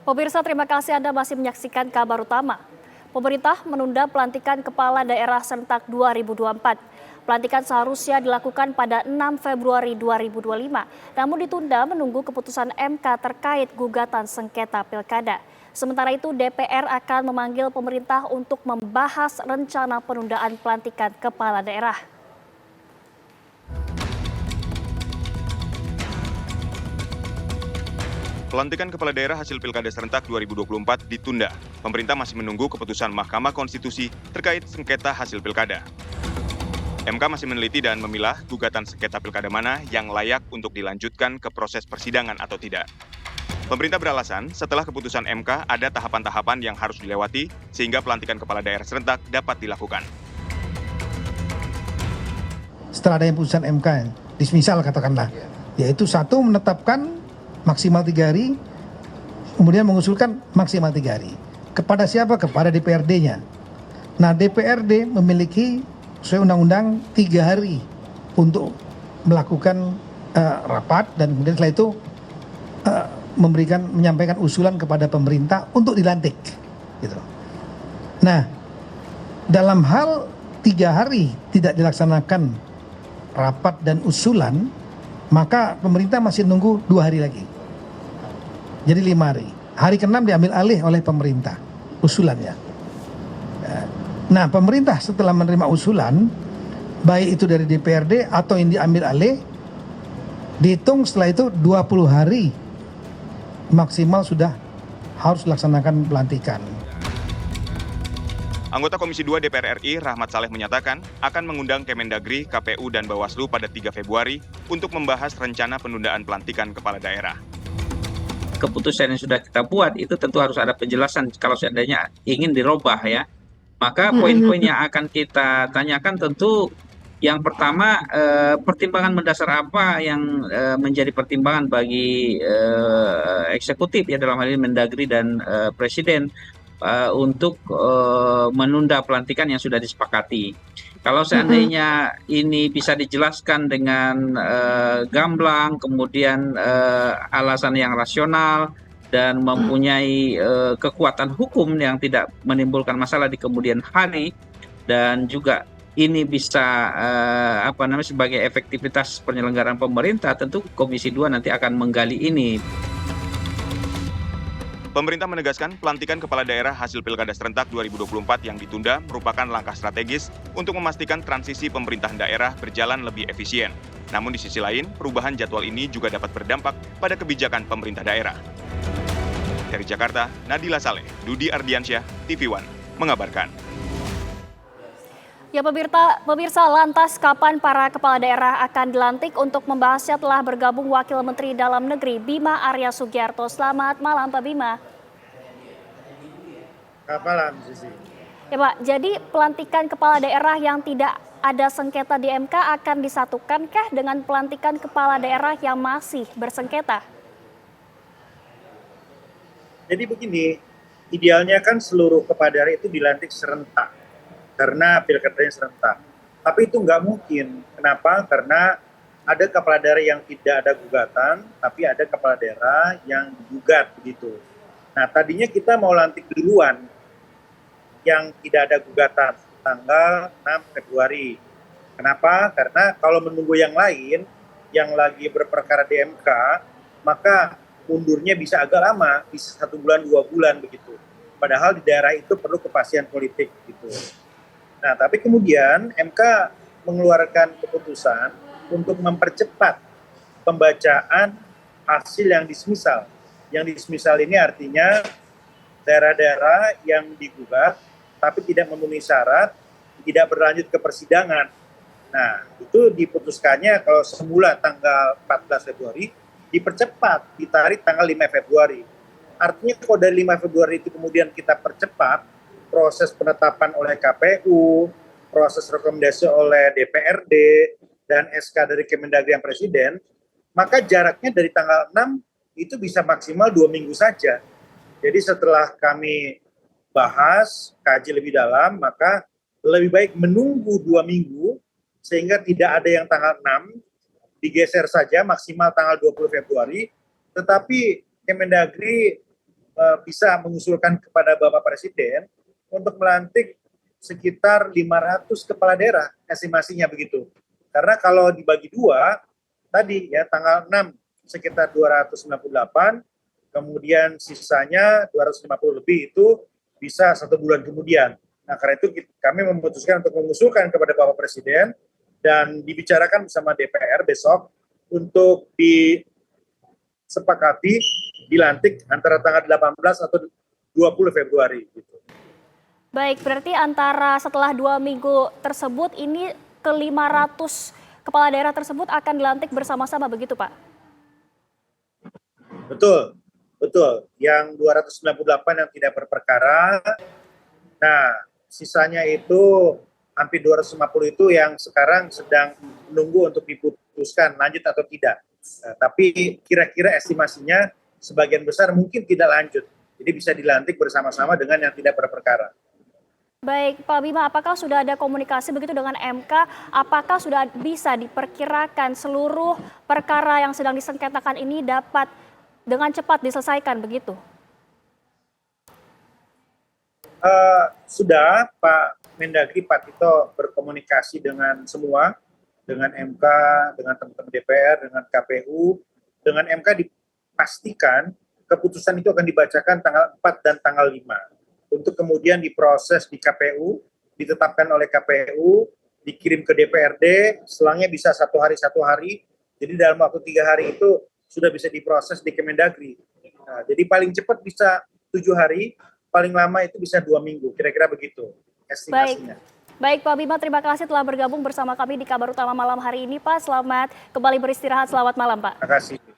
Pemirsa, terima kasih Anda masih menyaksikan kabar utama. Pemerintah menunda pelantikan kepala daerah serentak 2024. Pelantikan seharusnya dilakukan pada 6 Februari 2025, namun ditunda menunggu keputusan MK terkait gugatan sengketa pilkada. Sementara itu, DPR akan memanggil pemerintah untuk membahas rencana penundaan pelantikan kepala daerah. Pelantikan kepala daerah hasil Pilkada serentak 2024 ditunda. Pemerintah masih menunggu keputusan Mahkamah Konstitusi terkait sengketa hasil Pilkada. MK masih meneliti dan memilah gugatan sengketa Pilkada mana yang layak untuk dilanjutkan ke proses persidangan atau tidak. Pemerintah beralasan setelah keputusan MK ada tahapan-tahapan yang harus dilewati sehingga pelantikan kepala daerah serentak dapat dilakukan. Setelah adanya putusan MK, dismisal katakanlah, yaitu satu menetapkan maksimal 3 hari, kemudian mengusulkan maksimal 3 hari. Kepada siapa? Kepada DPRD-nya. Nah, DPRD memiliki sesuai undang-undang 3 hari untuk melakukan rapat dan kemudian setelah itu menyampaikan usulan kepada pemerintah untuk dilantik. Gitu. Nah, dalam hal 3 hari tidak dilaksanakan rapat dan usulan, maka pemerintah masih nunggu 2 hari lagi. Jadi 5 hari. Hari ke-6 diambil alih oleh pemerintah usulannya. Nah, pemerintah setelah menerima usulan, baik itu dari DPRD atau yang diambil alih, dihitung setelah itu 20 hari maksimal sudah harus dilaksanakan pelantikan. Anggota Komisi 2 DPR RI Rahmat Saleh menyatakan akan mengundang Kemendagri, KPU, dan Bawaslu pada 3 Februari untuk membahas rencana penundaan pelantikan kepala daerah. Keputusan yang sudah kita buat itu tentu harus ada penjelasan kalau seandainya ingin dirubah ya. Maka poin-poin yang akan kita tanyakan tentu yang pertama pertimbangan mendasar apa yang menjadi pertimbangan bagi eksekutif ya dalam hal ini Mendagri dan Presiden untuk menunda pelantikan yang sudah disepakati. Kalau seandainya ini bisa dijelaskan dengan gamblang, kemudian alasan yang rasional dan mempunyai kekuatan hukum yang tidak menimbulkan masalah di kemudian hari, dan juga ini bisa sebagai efektivitas penyelenggaraan pemerintah, tentu Komisi 2 nanti akan menggali ini. Pemerintah menegaskan pelantikan kepala daerah hasil Pilkada serentak 2024 yang ditunda merupakan langkah strategis untuk memastikan transisi pemerintahan daerah berjalan lebih efisien. Namun di sisi lain, perubahan jadwal ini juga dapat berdampak pada kebijakan pemerintah daerah. Dari Jakarta, Nadila Saleh, Dudi Ardiansyah, TV One, mengabarkan. Ya pemirsa, lantas kapan para kepala daerah akan dilantik? Untuk membahasnya telah bergabung Wakil Menteri Dalam Negeri Bima Arya Sugiarto. Selamat malam Pak Bima. Selamat malam Sisi. Ya Pak, jadi pelantikan kepala daerah yang tidak ada sengketa di MK akan disatukankah dengan pelantikan kepala daerah yang masih bersengketa? Jadi begini, idealnya kan seluruh kepala daerah itu dilantik serentak. Karena pilkadanya serentak. Tapi itu nggak mungkin. Kenapa? Karena ada kepala daerah yang tidak ada gugatan, tapi ada kepala daerah yang digugat begitu. Nah, tadinya kita mau lantik duluan yang tidak ada gugatan tanggal 6 Februari. Kenapa? Karena kalau menunggu yang lain yang lagi berperkara di MK, maka mundurnya bisa agak lama, bisa 1 bulan, 2 bulan begitu. Padahal di daerah itu perlu kepastian politik gitu. Nah, tapi kemudian MK mengeluarkan keputusan untuk mempercepat pembacaan hasil yang dismisal. Yang dismisal ini artinya daerah-daerah yang digugat tapi tidak memenuhi syarat, tidak berlanjut ke persidangan. Nah, itu diputuskannya kalau semula tanggal 14 Februari, dipercepat, ditarik tanggal 5 Februari. Artinya kalau dari 5 Februari itu kemudian kita percepat, proses penetapan oleh KPU, proses rekomendasi oleh DPRD, dan SK dari Kemendagri yang Presiden, maka jaraknya dari tanggal 6 itu bisa maksimal 2 minggu saja. Jadi setelah kami bahas, kaji lebih dalam, maka lebih baik menunggu 2 minggu, sehingga tidak ada yang tanggal 6, digeser saja maksimal tanggal 20 Februari, tetapi Kemendagri bisa mengusulkan kepada Bapak Presiden untuk melantik sekitar 500 kepala daerah, estimasinya begitu. Karena kalau dibagi dua, tadi ya tanggal 6 sekitar 298, kemudian sisanya 250 lebih itu bisa 1 bulan kemudian. Nah, karena itu kami memutuskan untuk mengusulkan kepada Bapak Presiden dan dibicarakan bersama DPR besok untuk disepakati dilantik antara tanggal 18 atau 20 Februari. Gitu. Baik, berarti antara setelah 2 minggu tersebut ini ke 500 kepala daerah tersebut akan dilantik bersama-sama begitu Pak? Betul, betul. Yang 298 yang tidak berperkara, nah sisanya itu hampir 250 itu yang sekarang sedang menunggu untuk diputuskan lanjut atau tidak. Nah, tapi kira-kira estimasinya sebagian besar mungkin tidak lanjut. Jadi bisa dilantik bersama-sama dengan yang tidak berperkara. Baik, Pak Bima, apakah sudah ada komunikasi begitu dengan MK? Apakah sudah bisa diperkirakan seluruh perkara yang sedang disengketakan ini dapat dengan cepat diselesaikan begitu? Sudah Pak Mendagri Pak Tito berkomunikasi dengan semua, dengan MK, dengan teman-teman DPR, dengan KPU, dengan MK dipastikan keputusan itu akan dibacakan tanggal 4 dan tanggal 5. Untuk kemudian diproses di KPU, ditetapkan oleh KPU, dikirim ke DPRD, selangnya bisa 1 hari, jadi dalam waktu 3 hari itu sudah bisa diproses di Kemendagri. Nah, jadi paling cepat bisa 7 hari, paling lama itu bisa 2 minggu, kira-kira begitu estimasinya. Baik Pak Bima, terima kasih telah bergabung bersama kami di Kabar Utama malam hari ini Pak. Selamat kembali beristirahat, selamat malam Pak. Terima kasih.